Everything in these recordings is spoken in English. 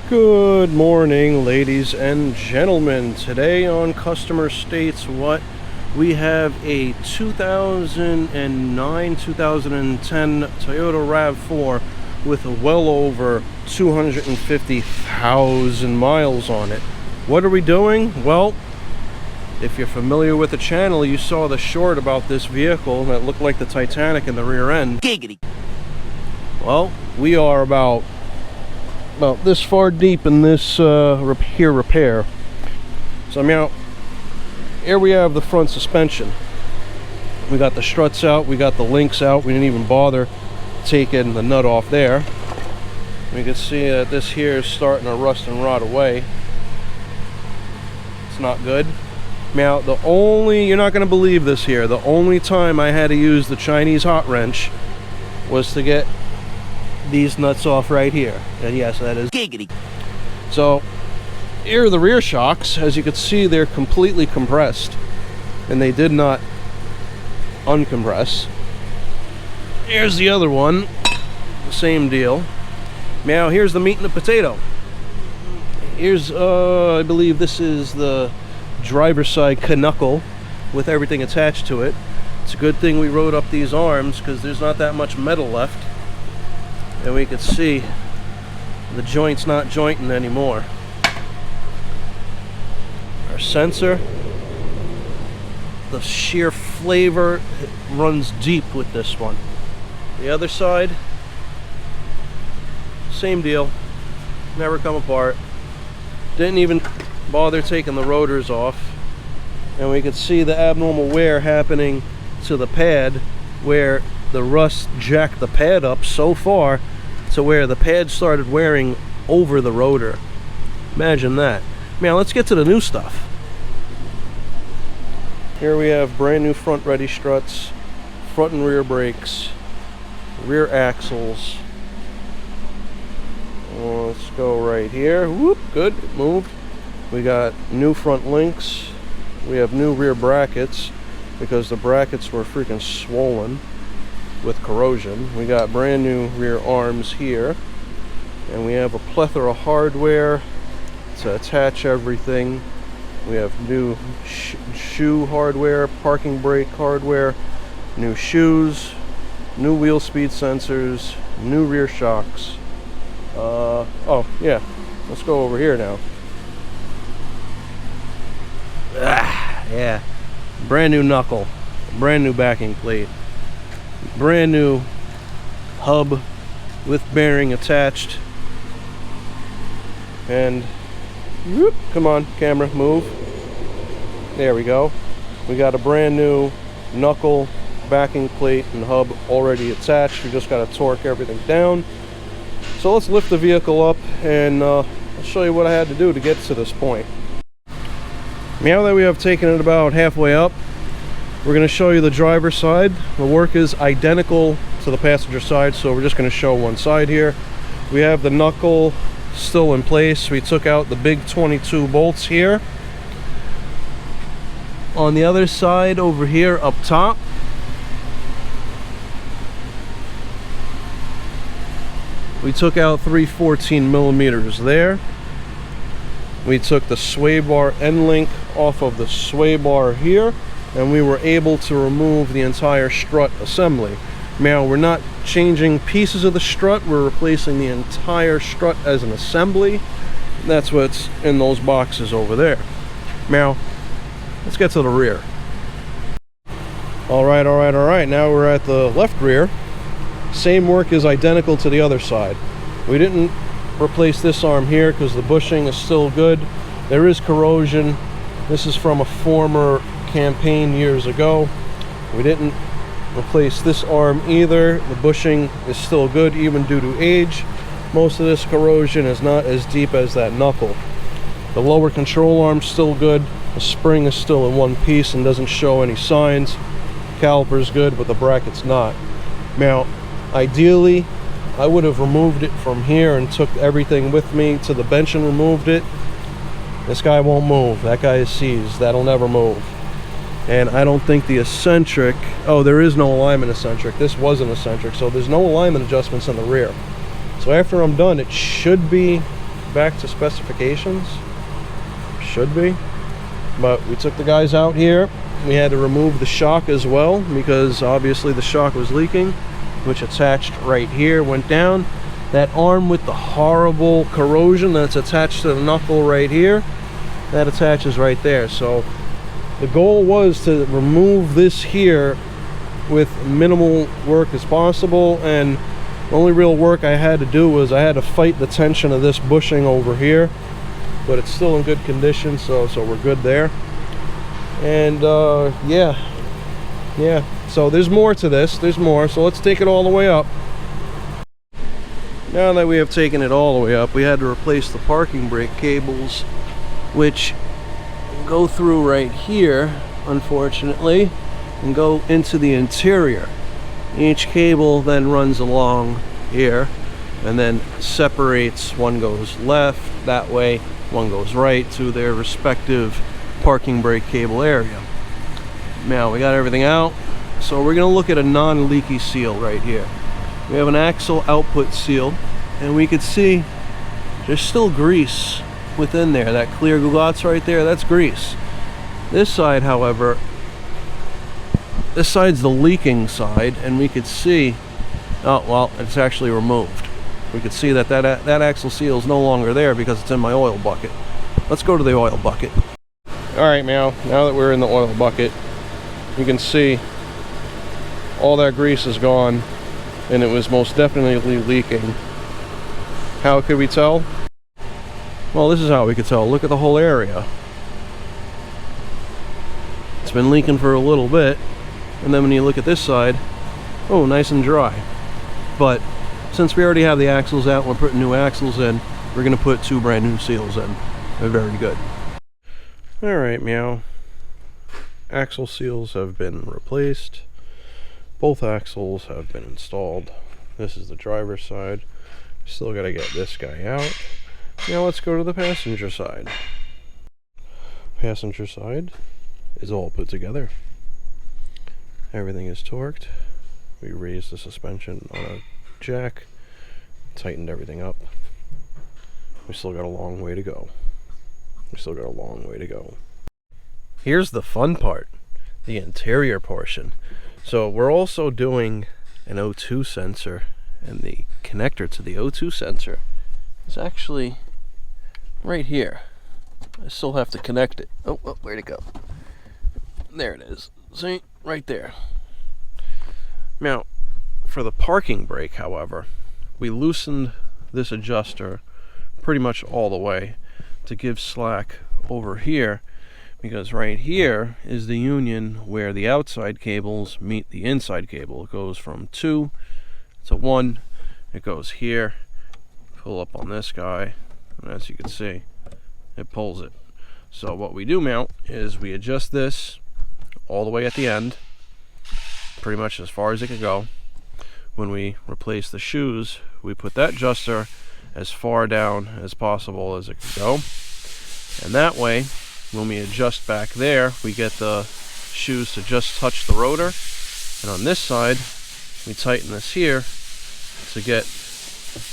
Good morning, ladies and gentlemen. Today on Customer States What, we have a 2009-2010 Toyota rav4 with well over 250,000 miles on it. What are we doing? Well, if you're familiar with the channel, you saw the short about this vehicle that looked like the Titanic in the rear end. Giggity. Well, we are about this far deep in this repair. So now, here we have the front suspension. We got the struts out, we got the links out. We didn't even bother taking the nut off there. We can see that this here is starting to rust and rot away. It's not good. Now, you're not going to believe this here, the only time I had to use the Chinese hot wrench was to get these nuts off right here. And yes, that is giggity. So here are the rear shocks. As you can see, they're completely compressed and they did not uncompress. Here's the other one, same deal. Now here's the meat and the potato. Here's I believe this is the driver's side knuckle with everything attached to it. It's a good thing we rode up these arms because there's not that much metal left. And we can see the joint's not jointing anymore. Our sensor, the sheer flavor runs deep with this one. The other side, same deal, never come apart. Didn't even bother taking the rotors off. And we could see the abnormal wear happening to the pad, where the rust jacked the pad up so far to where the pad started wearing over the rotor. Imagine that. Now let's get to the new stuff. Here we have brand new front ready struts, front and rear brakes, rear axles. Let's go right here. Whoop, good, it moved. We got new front links. We have new rear brackets because the brackets were freaking swollen with corrosion. We got brand new rear arms here, and we have a plethora of hardware to attach everything. We have new shoe hardware, parking brake hardware, new shoes, new wheel speed sensors, new rear shocks. Oh yeah, let's go over here now. Yeah, brand new knuckle, brand new backing plate, brand new hub with bearing attached, and whoop, come on camera, move. There we go. We got a brand new knuckle, backing plate and hub already attached. We just got to torque everything down. So let's lift the vehicle up and I'll show you what I had to do to get to this point. Now that we have taken it about halfway up, we're going to show you the driver's side. The work is identical to the passenger side, so we're just going to show one side here. We have the knuckle still in place. We took out the big 22 bolts here. On the other side over here up top, we took out 3 14 millimeters there. We took the sway bar end link off of the sway bar here, and we were able to remove the entire strut assembly. Now, we're not changing pieces of the strut, we're replacing the entire strut as an assembly. That's what's in those boxes over there. Now, let's get to the rear. All right, now we're at the left rear. Same work is identical to the other side. We didn't replace this arm here because the bushing is still good. There is corrosion. This is from a former campaign years ago. We didn't replace this arm either. The bushing is still good even due to age. Most of this corrosion is not as deep as that knuckle. The lower control arm's still good. The spring is still in one piece and doesn't show any signs. Caliper's good, but the bracket's not. Now, ideally, I would have removed it from here and took everything with me to the bench and removed it. This guy won't move. That guy is seized. That'll never move. And I don't think the eccentric, oh, there is no alignment eccentric. This was an eccentric, so there's no alignment adjustments in the rear. So after I'm done, it should be back to specifications. Should be. But we took the guys out here. We had to remove the shock as well because obviously the shock was leaking, which attached right here, went down. That arm with the horrible corrosion that's attached to the knuckle right here, that attaches right there. So the goal was to remove this here with minimal work as possible, and the only real work I had to do was I had to fight the tension of this bushing over here, but it's still in good condition, so we're good there. And yeah, so there's more to this, there's more, so let's take it all the way up. Now that we have taken it all the way up, we had to replace the parking brake cables, which go through right here, unfortunately, and go into the interior. Each cable then runs along here and then separates. One goes left that way, one goes right to their respective parking brake cable area. Now we got everything out, so we're going to look at a non-leaky seal right here. We have an axle output seal, and we could see there's still grease within there. That clear glots right there, that's grease. This side, however, this side's the leaking side, and we could see, oh well, it's actually removed. We could see that axle seal is no longer there because it's in my oil bucket. Let's go to the oil bucket. Alright, now that we're in the oil bucket, you can see all that grease is gone, and it was most definitely leaking. How could we tell? Well, this is how we could tell. Look at the whole area. It's been leaking for a little bit, and then when you look at this side, oh, nice and dry. But since we already have the axles out, we're putting new axles in, we're going to put 2 brand new seals in. They're very good. Alright, meow. Axle seals have been replaced. Both axles have been installed. This is the driver's side. Still got to get this guy out. Now let's go to the passenger side. Passenger side is all put together. Everything is torqued. We raised the suspension on a jack, tightened everything up. We still got a long way to go. Here's the fun part, the interior portion. So we're also doing an O2 sensor, and the connector to the O2 sensor is actually right here. I still have to connect it. Oh, where'd it go? There it is. See? Right there. Now, for the parking brake, however, we loosened this adjuster pretty much all the way to give slack over here, because right here is the union where the outside cables meet the inside cable. It goes from 2 to 1. It goes here. Pull up on this guy, and as you can see, it pulls it. So what we do mount is we adjust this all the way at the end, pretty much as far as it can go. When we replace the shoes, we put that adjuster as far down as possible as it can go, and that way when we adjust back there, we get the shoes to just touch the rotor, and on this side we tighten this here to get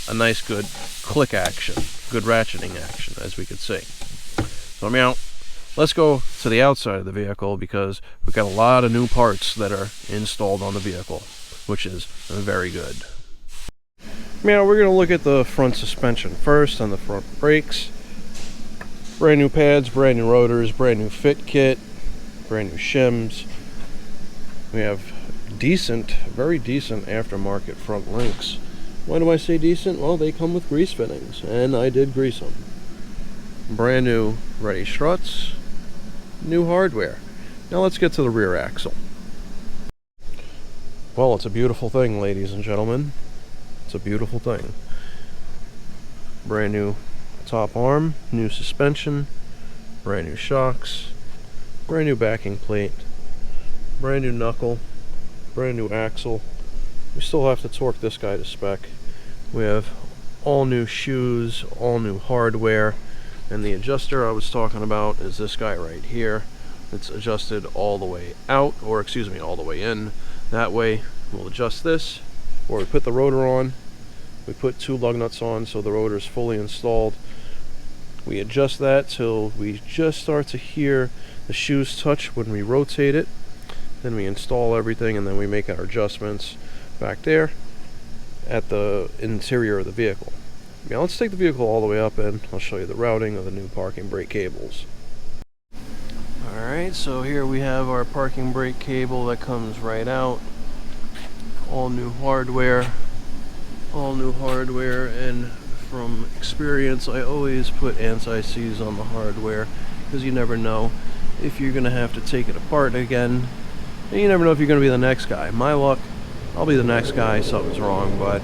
a nice good click action, good ratcheting action, as we could see. So now let's go to the outside of the vehicle, because we've got a lot of new parts that are installed on the vehicle, which is very good. Now we're going to look at the front suspension first, and the front brakes. Brand new pads, brand new rotors, brand new fit kit, brand new shims. We have decent, very decent aftermarket front links. Why do I say decent? Well, they come with grease fittings, and I did grease them. Brand new ready struts, new hardware. Now let's get to the rear axle. Well, it's a beautiful thing, ladies and gentlemen. It's a beautiful thing. Brand new top arm, new suspension, brand new shocks, brand new backing plate, brand new knuckle, brand new axle. We still have to torque this guy to spec. We have all new shoes, all new hardware, and the adjuster I was talking about is this guy right here. It's adjusted all the way out, or excuse me, all the way in. That way we'll adjust this, or we put the rotor on, we put 2 lug nuts on so the rotor is fully installed. We adjust that till we just start to hear the shoes touch when we rotate it. Then we install everything, and then we make our adjustments back there at the interior of the vehicle. Now let's take the vehicle all the way up, and I'll show you the routing of the new parking brake cables. Alright, so here we have our parking brake cable that comes right out. All new hardware, and from experience I always put anti-seize on the hardware, because you never know if you're going to have to take it apart again, and you never know if you're going to be the next guy. My luck, I'll be the next guy, something's wrong, but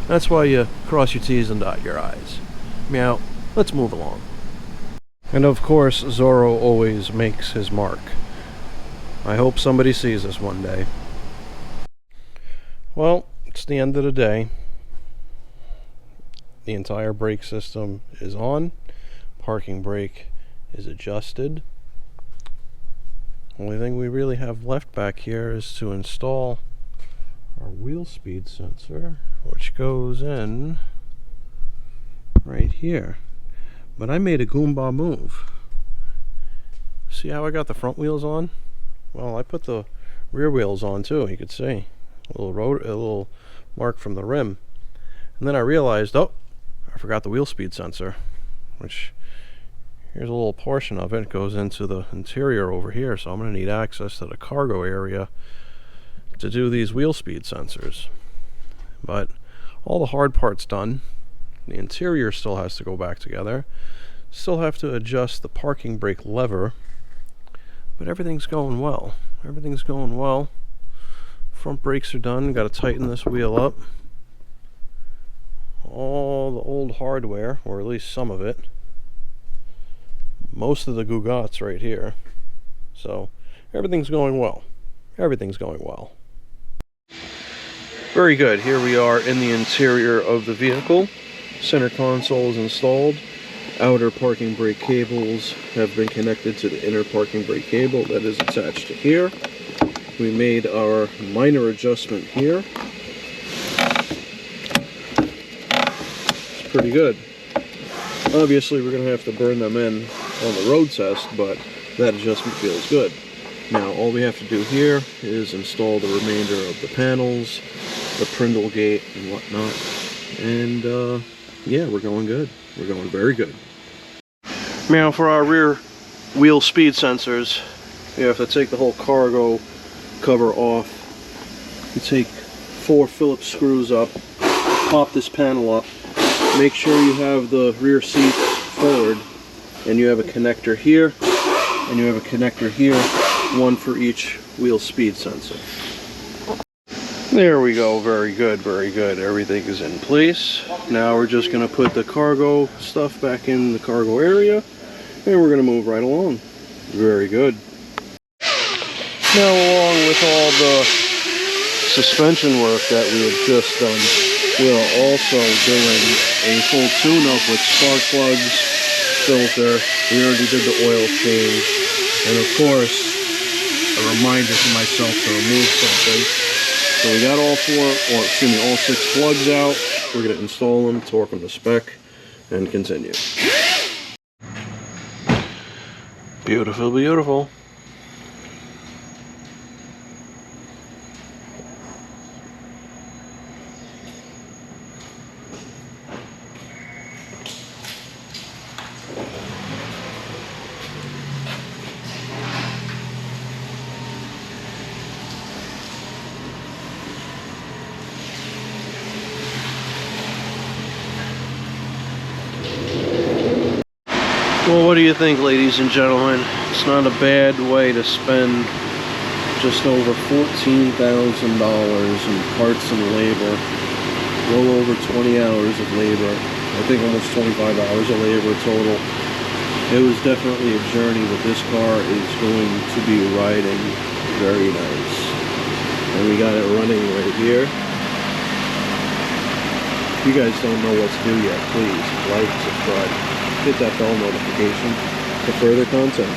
that's why you cross your T's and dot your I's. Meow, let's move along. And of course, Zorro always makes his mark. I hope somebody sees this one day. Well, it's the end of the day. The entire brake system is on. Parking brake is adjusted. Only thing we really have left back here is to install our wheel speed sensor, which goes in right here. But I made a Goomba move. See how I got the front wheels on? Well, I put the rear wheels on too. You could see a little mark from the rim. And then I realized, oh, I forgot the wheel speed sensor, which here's a little portion of it. It goes into the interior over here, so I'm going to need access to the cargo area to do these wheel speed sensors. But all the hard part's done. The interior still has to go back together. Still have to adjust the parking brake lever, but everything's going well. Everything's going well. Front brakes are done. Got to tighten this wheel up. All the old hardware, or at least some of it. Most of the Gugats right here. So everything's going well. Everything's going well. Very good. Here we are in the interior of the vehicle. Center console is installed. Outer parking brake cables have been connected to the inner parking brake cable that is attached to here. We made our minor adjustment here. It's pretty good. Obviously we're going to have to burn them in on the road test, but that adjustment feels good. Now all we have to do here is install the remainder of the panels, the Prindle gate and whatnot, and yeah, we're going good. We're going very good. Now for our rear wheel speed sensors, you have to take the whole cargo cover off. You take 4 Phillips screws up, pop this panel up, make sure you have the rear seats forward, and you have a connector here, and you have a connector here, one for each wheel speed sensor. There we go, very good, very good. Everything is in place. Now we're just going to put the cargo stuff back in the cargo area, and we're going to move right along. Very good. Now, along with all the suspension work that we had just done, we are also doing a full tune-up with spark plugs, filter. We already did the oil change, and of course, a reminder to myself to remove something. So we got all 6 plugs out. We're going to install them, torque them to spec, and continue. Beautiful, beautiful. Well, what do you think, ladies and gentlemen? It's not a bad way to spend just over $14,000 in parts and labor. Well over 20 hours of labor. I think almost 25 hours of labor total. It was definitely a journey, but this car is going to be riding very nice. And we got it running right here. If you guys don't know what to do yet, please like, subscribe, hit that bell notification for further content.